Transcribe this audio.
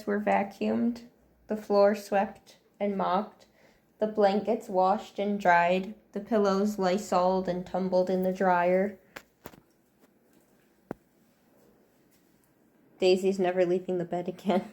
beds were vacuumed, the floor swept and mopped, the blankets washed and dried, the pillows lysoled and tumbled in the dryer. Daisy's never leaving the bed again.